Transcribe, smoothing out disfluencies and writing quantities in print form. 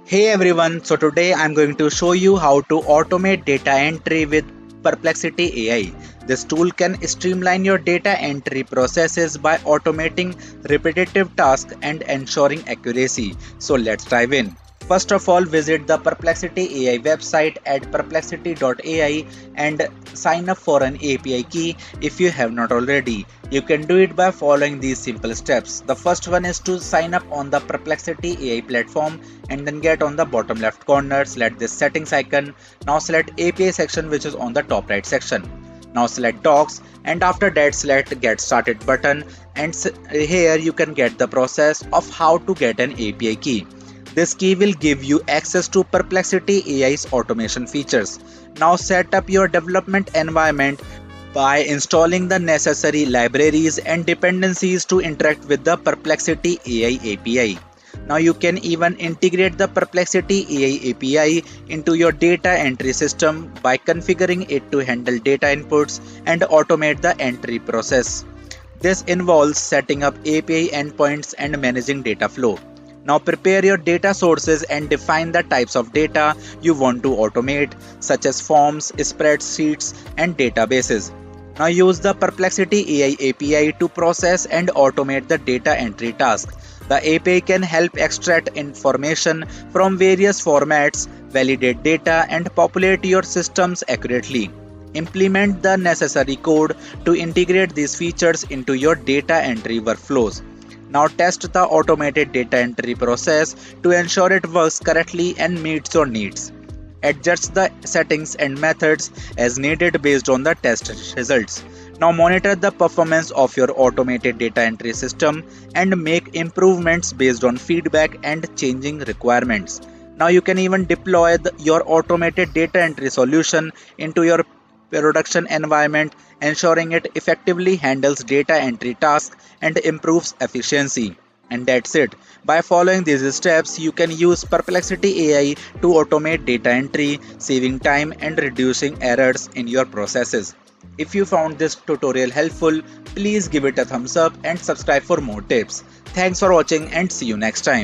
Hey everyone, so today I'm going to show you how to automate data entry with Perplexity AI. This tool can streamline your data entry processes by automating repetitive tasks and ensuring accuracy. So let's dive in. First of all, visit the Perplexity AI website at perplexity.ai and sign up for an API key if you have not already. You can do it by following these simple steps. The first one is to sign up on the Perplexity AI platform and then get on the bottom left corner, select this settings icon. Now select API section, which is on the top right section. Now select docs and after that select get started button, and here you can get the process of how to get an API key. This key will give you access to Perplexity AI's automation features. Now set up your development environment by installing the necessary libraries and dependencies to interact with the Perplexity AI API. Now you can even integrate the Perplexity AI API into your data entry system by configuring it to handle data inputs and automate the entry process. This involves setting up API endpoints and managing data flow. Now prepare your data sources and define the types of data you want to automate, such as forms, spreadsheets, and databases. Now use the Perplexity AI API to process and automate the data entry task. The API can help extract information from various formats, validate data, and populate your systems accurately. Implement the necessary code to integrate these features into your data entry workflows. Now test the automated data entry process to ensure it works correctly and meets your needs. Adjust the settings and methods as needed based on the test results. Now monitor the performance of your automated data entry system and make improvements based on feedback and changing requirements. Now you can even deploy your automated data entry solution into your production environment, ensuring it effectively handles data entry tasks and improves efficiency. And that's it. By following these steps, you can use Perplexity AI to automate data entry, saving time and reducing errors in your processes. If you found this tutorial helpful, please give it a thumbs up and subscribe for more tips. Thanks for watching and see you next time.